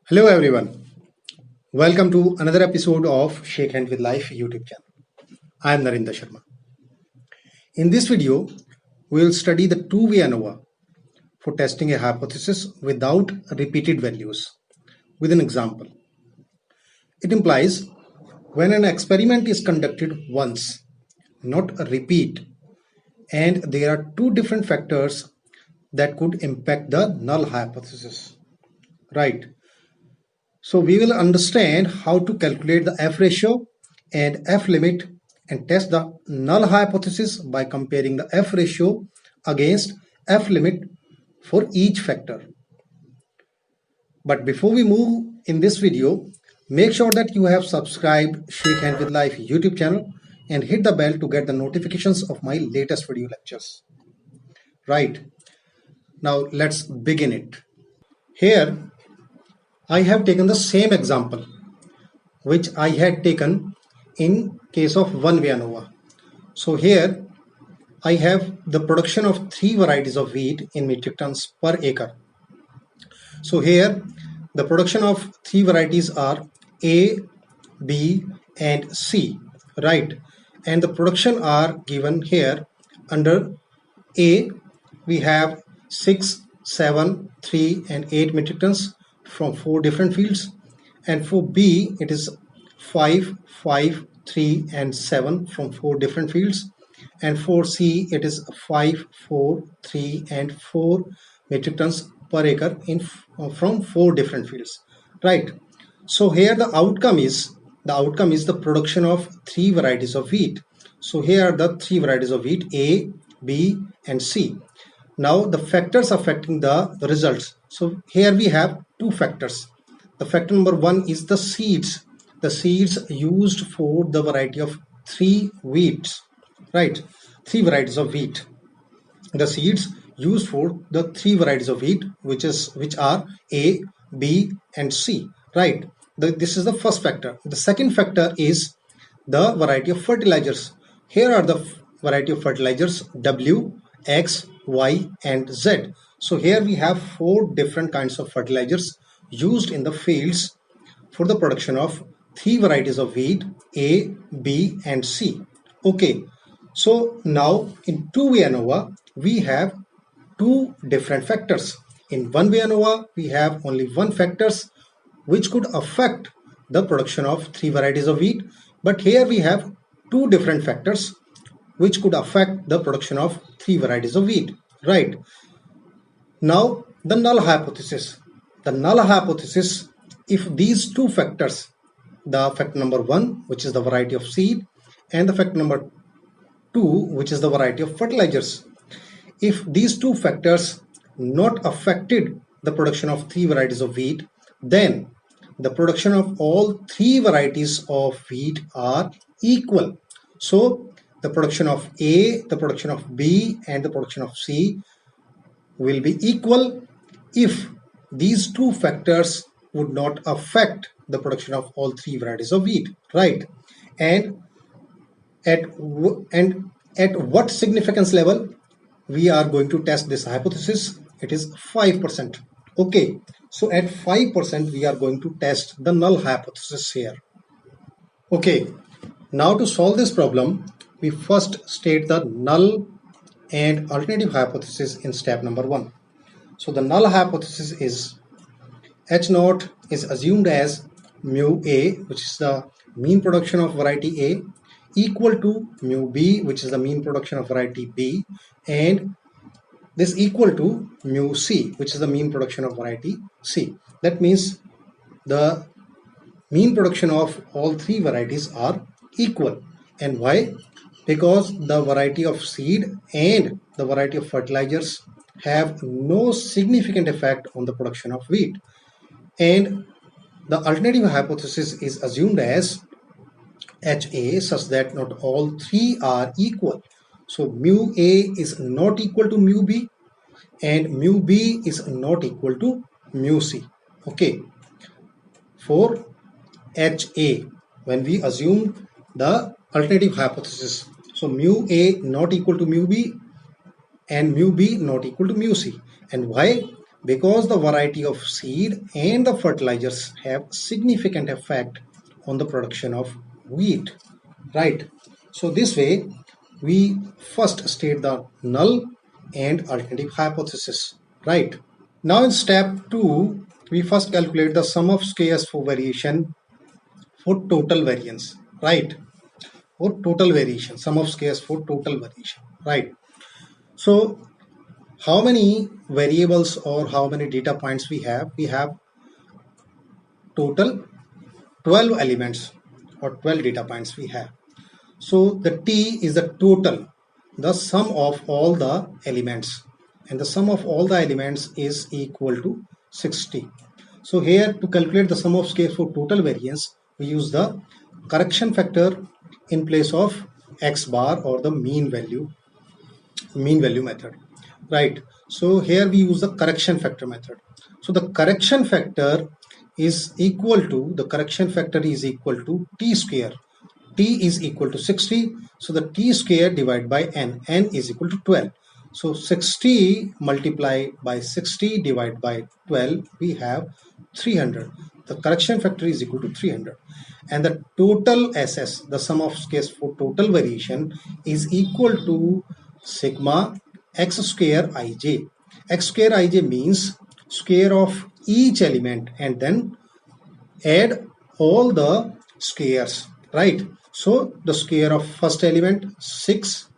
Hello everyone. Welcome to another episode of Shake Hand with Life YouTube channel. I am Narendra Sharma. In this video, we will study the two-way ANOVA for testing a hypothesis without repeated values with an example. It implies when an experiment is conducted once, not a repeat, and there are two different factors that could impact the null hypothesis. Right. So we will understand how to calculate the F ratio and F limit and test the null hypothesis by comparing the F ratio against F limit for each factor. But before we move in this video, make sure that you have subscribed Shake Hand with Life YouTube channel and hit the bell to get the notifications of my latest video lectures. Right. Now let's begin it. Here I have taken the same example which I had taken in case of one-way ANOVA. So here I have the production of three varieties of wheat in metric tons per acre. So here the production of three varieties are A, B and C, right? And the production are given here under A. We have 6, 7, 3 and 8 metric tons from 4 different fields, and for B it is 5, 5, 3 and 7 from 4 different fields, and for C it is 5, 4, 3 and 4 metric tons per acre from 4 different fields, right? So here the outcome is the production of three varieties of wheat. So here are the three varieties of wheat A, B and C. Now the factors affecting the results. So here we have two factors. The factor number one is the seeds used for the variety of three wheats, right? Three varieties of wheat. The seeds used for the three varieties of wheat, which are A, B and C, right? This is the first factor. The second factor is the variety of fertilizers. Here are the variety of fertilizers W, X, Y and Z. So here we have 4 different kinds of fertilizers used in the fields for the production of three varieties of wheat A, B and C. Okay, so now in two-way ANOVA we have two different factors. In one-way ANOVA we have only one factors which could affect the production of three varieties of wheat, but here we have two different factors which could affect the production of three varieties of wheat, right? Now the null hypothesis. The null hypothesis, if these two factors, the factor number one, which is the variety of seed, and the factor number two, which is the variety of fertilizers, if these two factors not affected the production of three varieties of wheat, then the production of all three varieties of wheat are equal. So the production of A, the production of B and the production of C will be equal if these two factors would not affect the production of all three varieties of wheat, right? And at what significance level we are going to test this hypothesis? It is 5%. Okay, so at 5% we are going to test the null hypothesis here. Okay, now to solve this problem, we first state the null and alternative hypothesis in step number 1. So the null hypothesis is H naught is assumed as mu A, which is the mean production of variety A, equal to mu B, which is the mean production of variety B, and this equal to mu C, which is the mean production of variety C. That means the mean production of all three varieties are equal. And why? Because the variety of seed and the variety of fertilizers have no significant effect on the production of wheat. And the alternative hypothesis is assumed as HA such that not all three are equal. So mu A is not equal to mu B and mu B is not equal to mu C. Okay. For HA, when we assume the alternative hypothesis, so mu A not equal to mu B and mu B not equal to mu C. And why? because the variety of seed and the fertilizers have significant effect on the production of wheat, right? So this way we first state the null and alternative hypothesis, right? Now in step 2, we first calculate the sum of squares for variation for total variance, right? For total variation, sum of squares for total variation, right? So how many variables or how many data points we have? We have total 12 elements or 12 data points we have. So the T is the total, the sum of all the elements, and the sum of all the elements is equal to 60. So here to calculate the sum of squares for total variance, we use the correction factor in place of X bar or the mean value method, right? So here we use the correction factor method. So the correction factor is equal to T square. T is equal to 60, so the T square divided by n is equal to 12. So 60 multiplied by 60 divided by 12, we have 300. The correction factor is equal to 300, and the total SS, the sum of squares for total variation, is equal to sigma x square ij. X square ij means square of each element and then add all the squares, right? So the square of first element 6,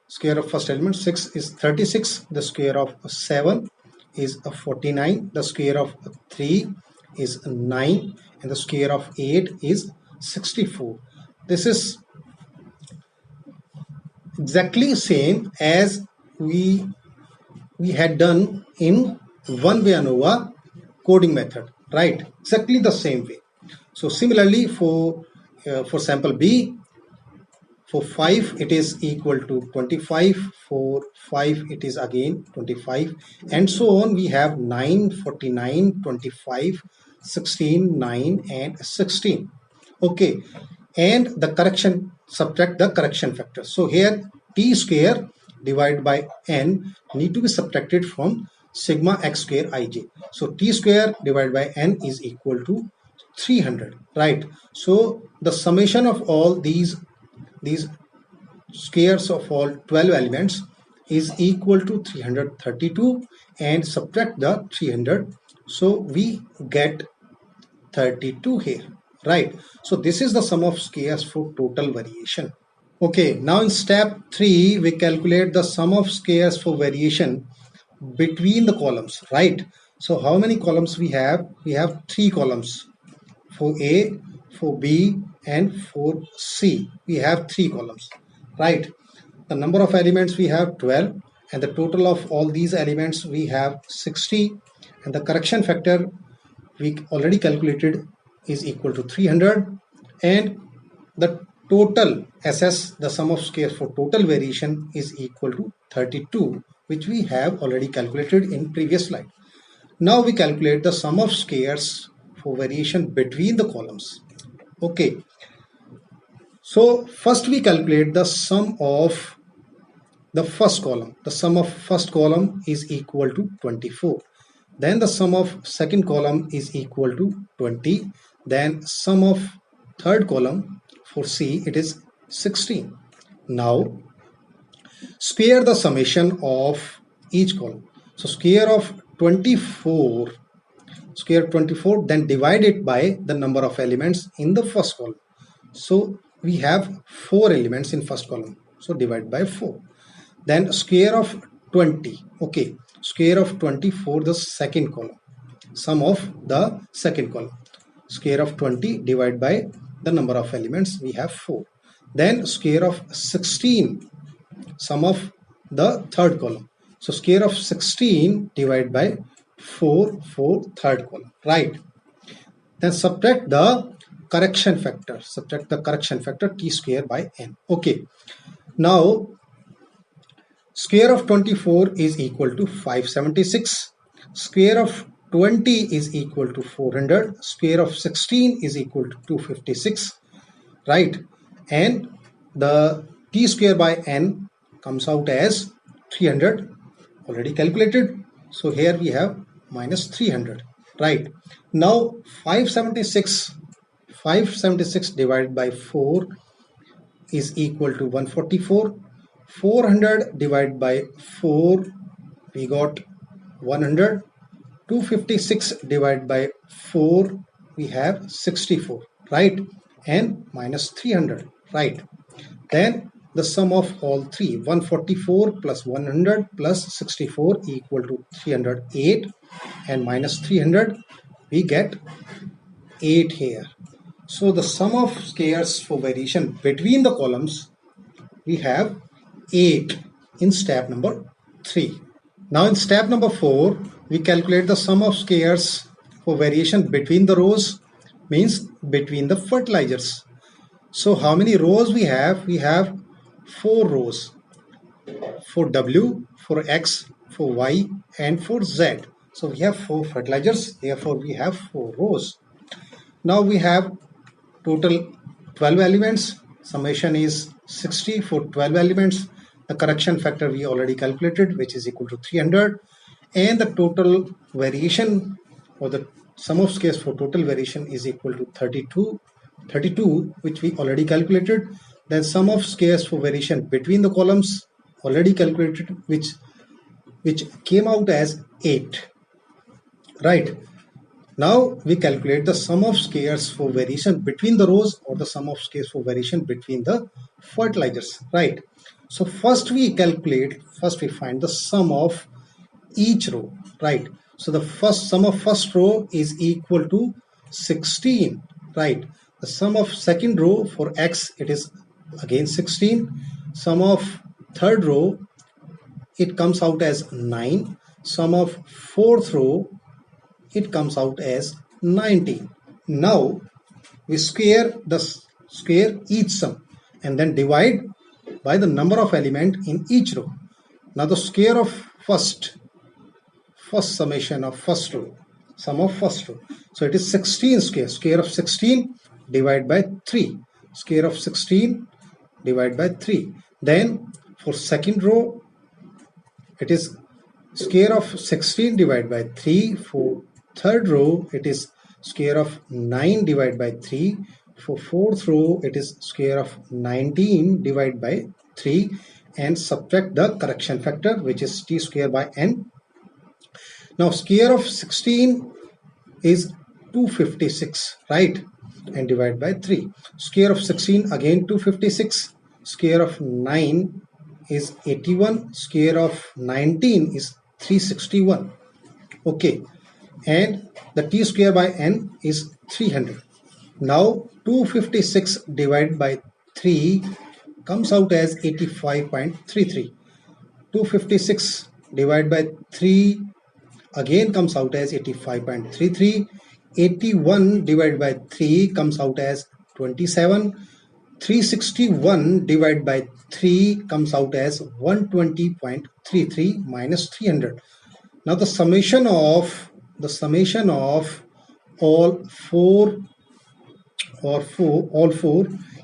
square of first element 6 is 36, the square of 7 is 49, the square of 3 is 9, and the square of 8 is 64. This is exactly same as we had done in one-way ANOVA coding method, right? Exactly the same way. So similarly for sample B, for 5 it is equal to 25, for 5 it is again 25, and so on. We have 9, 49, 25, 16, 9 and 16. Okay, and the correction, subtract the correction factor. So here T square divided by n need to be subtracted from sigma x square ij. So T square divided by n is equal to 300, right? So the summation of all these squares of all 12 elements is equal to 332, and subtract the 300, so we get 32 here, right? So this is the sum of squares for total variation. Okay, now in step 3 we calculate the sum of squares for variation between the columns, right? So how many columns we have? We have 3 columns for A, for B and for C. We have 3 columns, right? The number of elements we have 12, and the total of all these elements we have 60, and the correction factor we already calculated is equal to 300, and the total SS, the sum of squares for total variation, is equal to 32, which we have already calculated in previous slide. Now we calculate the sum of squares for variation between the columns. Okay, so first we calculate the sum of the first column. The sum of first column is equal to 24. Then the sum of second column is equal to 20. Then sum of third column for C, it is 16. Now square the summation of each column. So square of 24, then divide it by the number of elements in the first column. So we have 4 elements in first column, so divide by 4. Then square of 20, okay, square of 24, the second column, sum of the second column, square of 20 divided by the number of elements, we have 4. Then square of 16, sum of the third column, so square of 16 divided by 4 for third column, right? Then subtract the correction factor, T square by n. Okay, now square of 24 is equal to 576, square of 20 is equal to 400, square of 16 is equal to 256, right? And the T square by n comes out as 300, already calculated. So here we have minus 300, right? Now 576 divided by 4 is equal to 144. 400 divided by 4, we got 100. 256 divided by 4, we have 64, right? And minus 300, right? Then the sum of all three, 144 plus 100 plus 64 equal to 308, and minus 300, we get 8 here. So the sum of squares for variation between the columns, we have 8 in step number 3. Now in step number 4, we calculate the sum of squares for variation between the rows, means between the fertilizers. So how many rows we have? We have 4 rows for W, for X, for Y, and for Z. So we have 4 fertilizers, therefore we have 4 rows. Now we have total 12 elements. Summation is 60 for 12 elements. The correction factor we already calculated, which is equal to 300, and the total variation, or the sum of squares for total variation, is equal to 32, which we already calculated. Then sum of squares for variation between the columns, already calculated, which came out as 8, right? Now we calculate the sum of squares for variation between the rows, or the sum of squares for variation between the fertilizers, right? So first we find the sum of each row, right? So the sum of first row is equal to 16, right? The sum of second row for X, it is again 16. Sum of third row, it comes out as 9. Sum of fourth row, it comes out as 19. Now we square each sum and then divide by the number of element in each row. Now the square of first summation of first row, sum of first row. So it is 16 square of 16 divided by 3. Square of 16 divided by 3. Then for second row, it is square of 16 divided by 3. For third row, it is square of 9 divided by 3. For fourth row, it is square of 19 divided by 3, and subtract the correction factor, which is t square by n. Now square of 16 is 256, right? And divide by 3. Square of 16 again 256. Square of 9 is 81. Square of 19 is 361. Okay. And the t square by n is 300. Now 256 divided by 3 comes out as 85.33. 256 divided by 3 again comes out as 85.33. 81 divided by 3 comes out as 27. 361 divided by 3 comes out as 120.33 minus 300. Now the summation of all four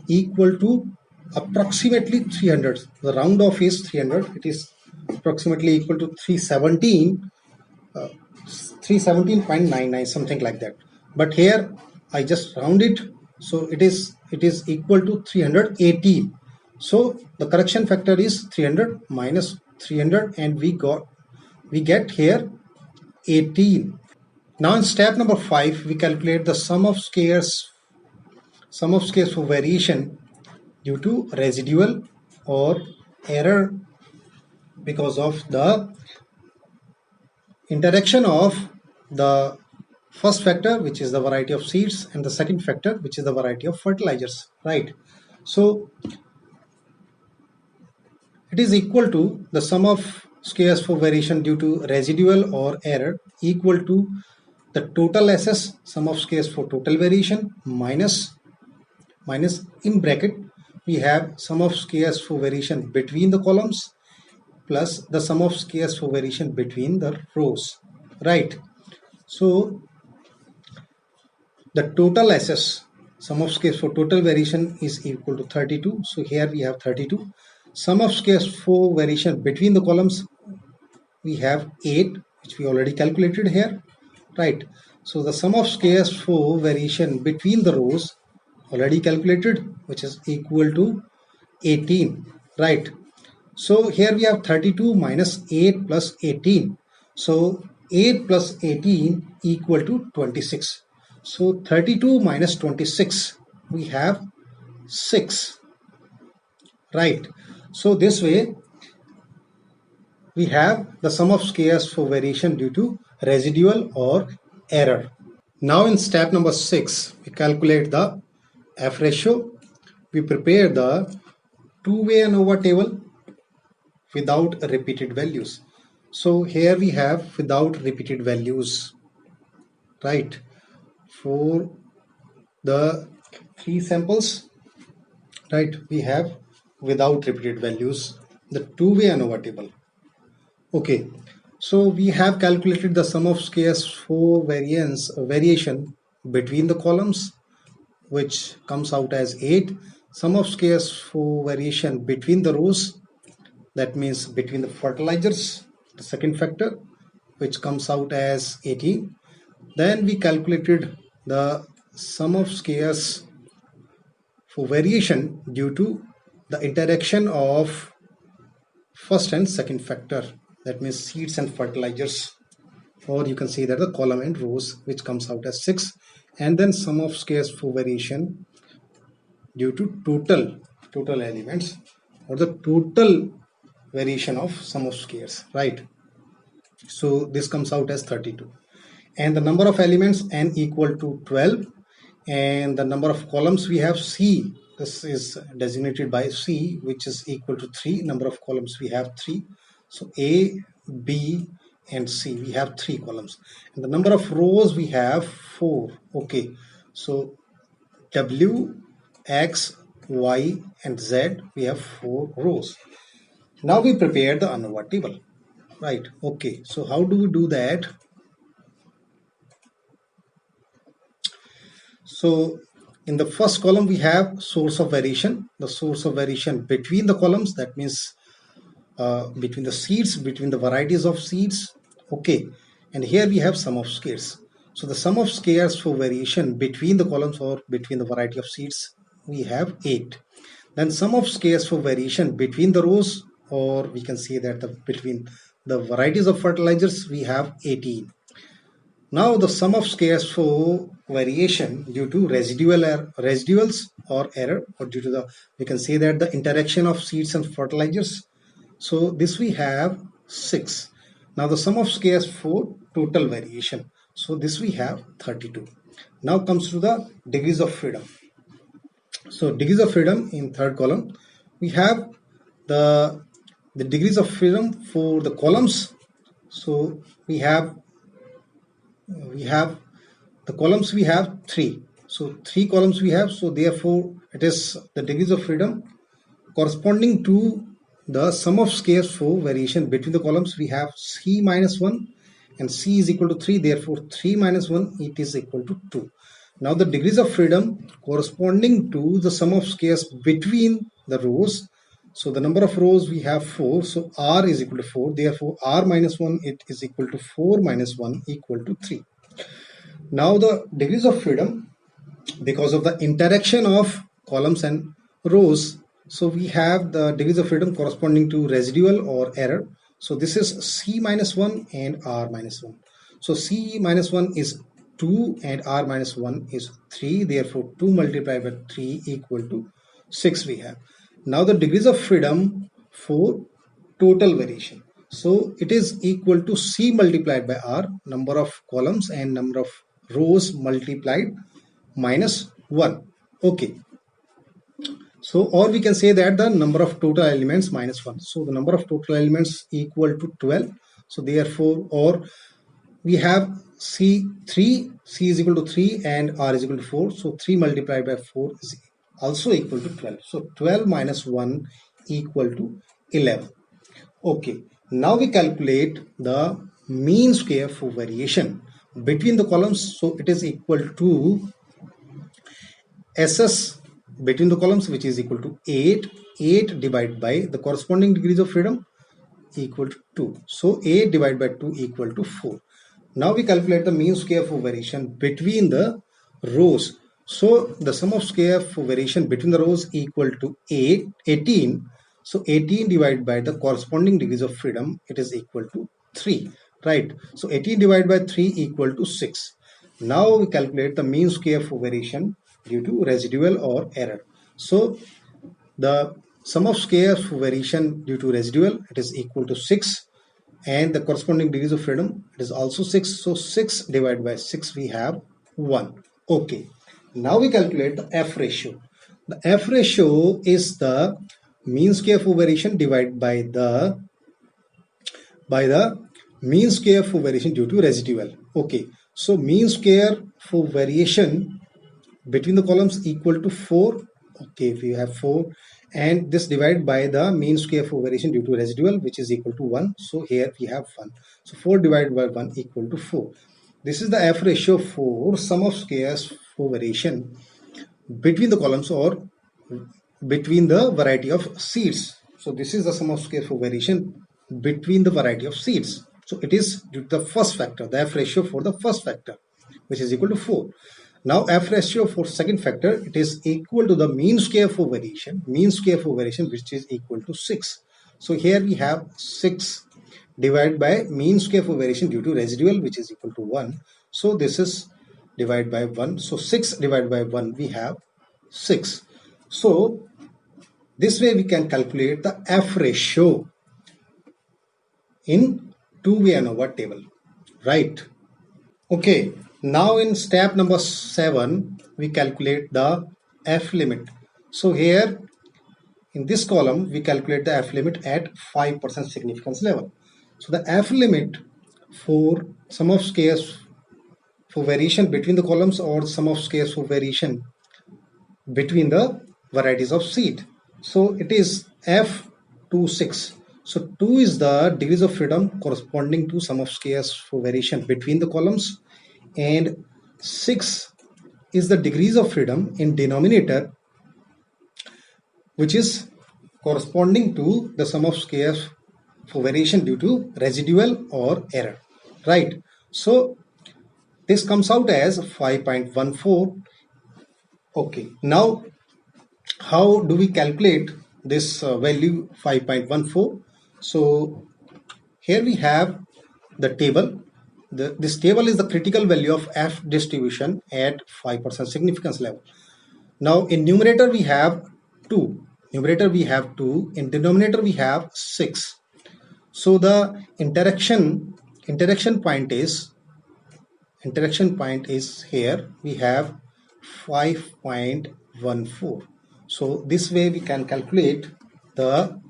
equal to approximately 300. The round off is 300. It is approximately equal to 317.99, something like that. But here I just round it, so it is equal to 318. So the correction factor is 300 minus 300, and we get here 18. Now in step number 5, we calculate the sum of squares for variation due to residual or error because of the interaction of the first factor, which is the variety of seeds, and the second factor, which is the variety of fertilizers, right? So it is equal to the sum of squares for variation due to residual or error equal to the total SS, sum of squares for total variation, minus in bracket we have sum of squares for variation between the columns plus the sum of squares for variation between the rows, right? So the total SS, sum of squares for total variation, is equal to 32. So here we have 32. Sum of squares for variation between the columns, we have 8. which we already calculated here, right? So the sum of squares for variation between the rows already calculated, which is equal to 18, right? So here we have 32 minus 8 plus 18. So 8 plus 18 equal to 26. So 32 minus 26, we have 6, right? So this way we have the sum of squares for variation due to residual or error. Now in step number 6, we calculate the F ratio. We prepare the two-way ANOVA table without repeated values. So here we have without repeated values, right? For the 3 samples, right, we have without repeated values, the two-way ANOVA table. Okay, so we have calculated the sum of squares for variation between the columns, which comes out as 8. Sum of squares for variation between the rows, that means between the fertilizers, the second factor, which comes out as 18. Then we calculated the sum of squares for variation due to the interaction of first and second factor, that means seeds and fertilizers, or you can say that the column and rows, which comes out as 6. And then sum of squares for variation due to total elements, or the total variation of sum of squares, right? So this comes out as 32, and the number of elements n equal to 12, and the number of columns we have C, this is designated by C, which is equal to 3. Number of columns we have 3, so A, B and C, we have 3 columns, and the number of rows we have 4. Okay, so W, X, Y and Z, we have 4 rows. Now we prepare the ANOVA table, right? Okay, so how do we do that? So in the first column we have source of variation, the source of variation between the columns, that means between the seeds, between the varieties of seeds. Okay, and here we have sum of squares. So the sum of squares for variation between the columns or between the variety of seeds, we have 8. Then sum of squares for variation between the rows, or we can say that between the varieties of fertilizers, we have 18. Now the sum of squares for variation due to residuals or error, or due to the, we can say that the interaction of seeds and fertilizers. So this we have 6. Now the sum of squares for total variation. So this we have 32. Now comes to the degrees of freedom. So degrees of freedom in third column, we have the degrees of freedom for the columns. So we have the columns, we have 3. So 3 columns we have, so therefore it is the degrees of freedom corresponding to the sum of squares for variation between the columns. We have C minus 1 and C is equal to 3, therefore 3 minus 1, it is equal to 2. Now the degrees of freedom corresponding to the sum of squares between the rows. So the number of rows we have 4, so R is equal to 4, therefore R minus 1, it is equal to 4 minus 1 equal to 3. Now the degrees of freedom, because of the interaction of columns and rows, so we have the degrees of freedom corresponding to residual or error. So this is C minus 1 and R minus 1. So C minus 1 is 2 and R minus 1 is 3, therefore 2 multiplied by 3 equal to 6 we have. Now the degrees of freedom for total variation, so it is equal to C multiplied by R, number of columns and number of rows multiplied minus 1. Okay, so or we can say that the number of total elements minus 1. So the number of total elements equal to 12. So therefore, or we have C3, C is equal to 3 and R is equal to 4. So 3 multiplied by 4 is also equal to 12. So 12 minus 1 equal to 11. Okay, now we calculate the mean square for variation between the columns. So it is equal to SS between the columns, which is equal to 8 divided by the corresponding degrees of freedom, equal to 2. So 8 divided by 2 equal to 4. Now we calculate the mean square for variation between the rows. So the sum of square for variation between the rows equal to 18. So 18 divided by the corresponding degrees of freedom, it is equal to 3, right? So 18 divided by 3 equal to 6. Now we calculate the mean square for variation due to residual or error. So the sum of squares for variation due to residual, it is equal to 6, and the corresponding degrees of freedom, it is also 6. So 6 divided by 6 we have 1. Okay, now we calculate the F ratio. The F ratio is the mean square for variation divided by the mean square for variation due to residual. Okay, so mean square for variation between the columns equal to 4. Okay, we have 4, and this divided by the mean square for variation due to residual, which is equal to 1. So here we have 1. So 4 divided by 1 equal to 4. This is the F ratio for sum of squares for variation between the columns or between the variety of seeds. So this is the sum of squares for variation between the variety of seeds. So it is due to the first factor, the F ratio for the first factor, which is equal to 4. Now F ratio for second factor, it is equal to the mean square for variation, which is equal to 6. So here we have 6 divided by mean square for variation due to residual, which is equal to 1. So this is divided by 1. So 6 divided by 1 we have 6. So this way we can calculate the F ratio in two-way ANOVA table, right? Okay, now in step number 7, we calculate the F limit. So here in this column, we calculate the F limit at 5% significance level. So the F limit for sum of squares for variation between the columns or sum of squares for variation between the varieties of seed. So it is F26. So 2 is the degrees of freedom corresponding to sum of squares for variation between the columns, and 6 is the degrees of freedom in denominator, which is corresponding to the sum of squares for variation due to residual or error, right? So this comes out as 5.14. Okay, now how do we calculate this value 5.14? So here we have the table. This table is the critical value of F distribution at 5% significance level. Now in numerator we have 2. In denominator we have 6. So the interaction point is here. We have 5.14. So this way we can calculate the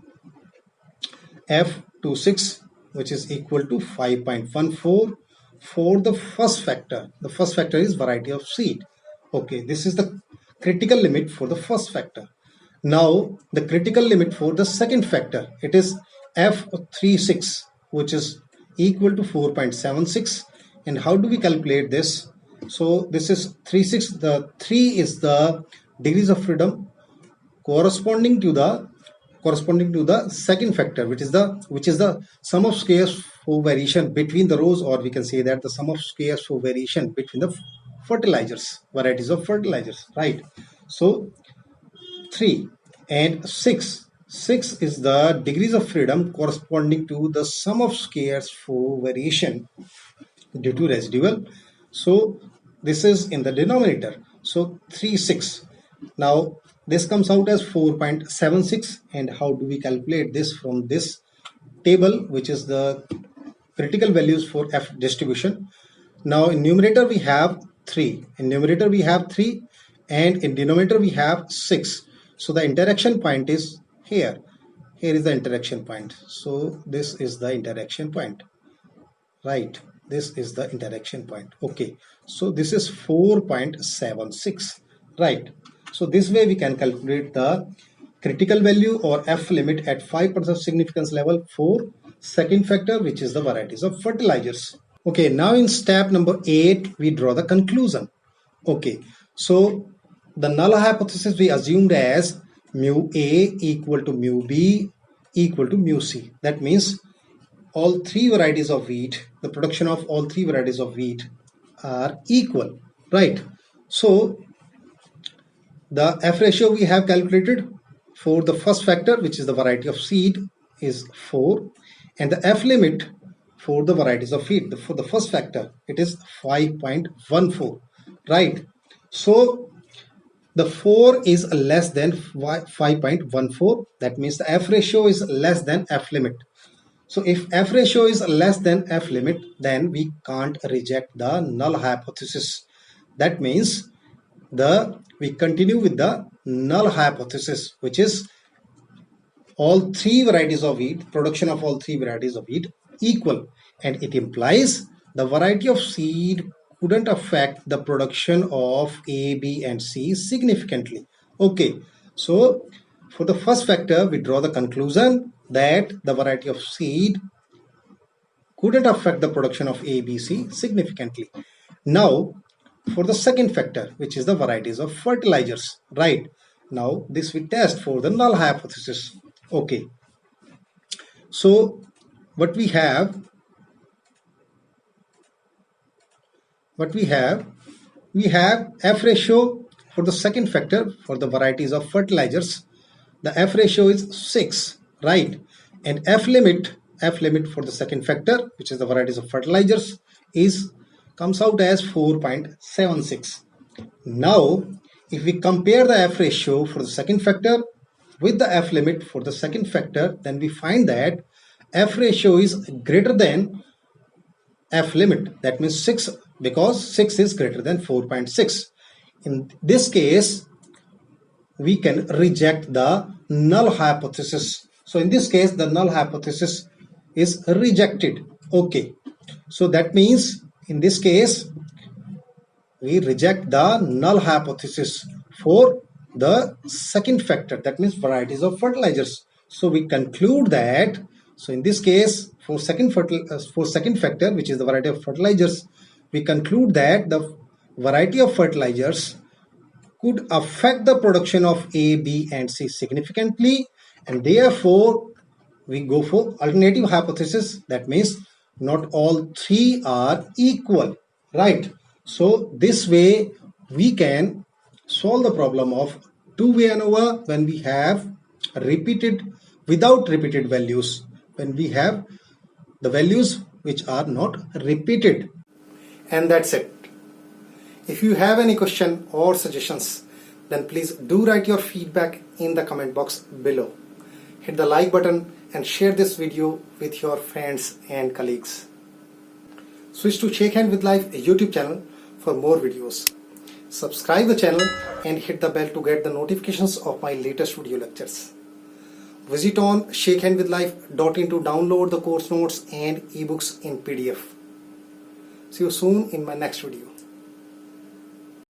F26, which is equal to 5.14 for the first factor. The first factor is variety of seed. Okay, this is the critical limit for the first factor. Now the critical limit for the second factor, it is F36, which is equal to 4.76. And how do we calculate this? So this is 36. The 3 is the degrees of freedom corresponding to the second factor, which is the sum of squares for variation between the rows, or we can say that the sum of squares for variation between the varieties of fertilizers, right? So 3 and 6 is the degrees of freedom corresponding to the sum of squares for variation due to residual. So this is in the denominator. So 3, 6. Now this comes out as 4.76. And how do we calculate this? From this table, which is the critical values for F distribution. Now in numerator we have 3. And in denominator we have 6. So the interaction point is here. Here is the interaction point. So this is the interaction point, right? This is the interaction point. Okay, so this is 4.76, right? So this way we can calculate the critical value or F limit at 5% significance level for second factor, which is the varieties of fertilizers. Okay, now in step number 8, we draw the conclusion. Okay, so the null hypothesis we assumed as mu A equal to mu B equal to mu C. That means all three varieties of wheat, the production of all three varieties of wheat are equal, right? So the F ratio we have calculated for the first factor, which is the variety of seed, is 4, and the F limit for the varieties of wheat, for the first factor, it is 5.14, right? So the 4 is less than 5.14. That means the F ratio is less than F limit. So if F ratio is less than F limit, then we can't reject the null hypothesis. That means we continue with the null hypothesis, which is all three varieties of wheat, production of all three varieties of wheat equal, and it implies the variety of seed couldn't affect the production of A, B and C significantly. Okay, so for the first factor, we draw the conclusion that the variety of seed couldn't affect the production of A, B, C significantly. Now, for the second factor, which is the varieties of fertilizers, right? Now, this we test for the null hypothesis. Okay, so what we have, we have F ratio for the second factor for the varieties of fertilizers. The F ratio is 6, right? And F limit for the second factor, which is the varieties of fertilizers, comes out as 4.76. Now, if we compare the F ratio for the second factor with the F limit for the second factor, then we find that F ratio is greater than F limit. That means 6, because 6 is greater than 4.6. In this case, we can reject the null hypothesis. So in this case, the null hypothesis is rejected. Okay, so that means in this case, we reject the null hypothesis for the second factor, that means varieties of fertilizers. So we conclude that, so in this case, for second factor, which is the variety of fertilizers, we conclude that the variety of fertilizers could affect the production of A, B and C significantly, and therefore we go for alternative hypothesis. That means not all three are equal, right? So this way we can solve the problem of two-way ANOVA when we have without repeated values, when we have the values which are not repeated. And that's it. If you have any question or suggestions, then please do write your feedback in the comment box below. Hit the like button and share this video with your friends and colleagues. Switch to Shake Hand with Life YouTube channel for more videos. Subscribe the channel and hit the bell to get the notifications of my latest video lectures. Visit on shakehandwithlife.in to download the course notes and ebooks in PDF. See you soon in my next video.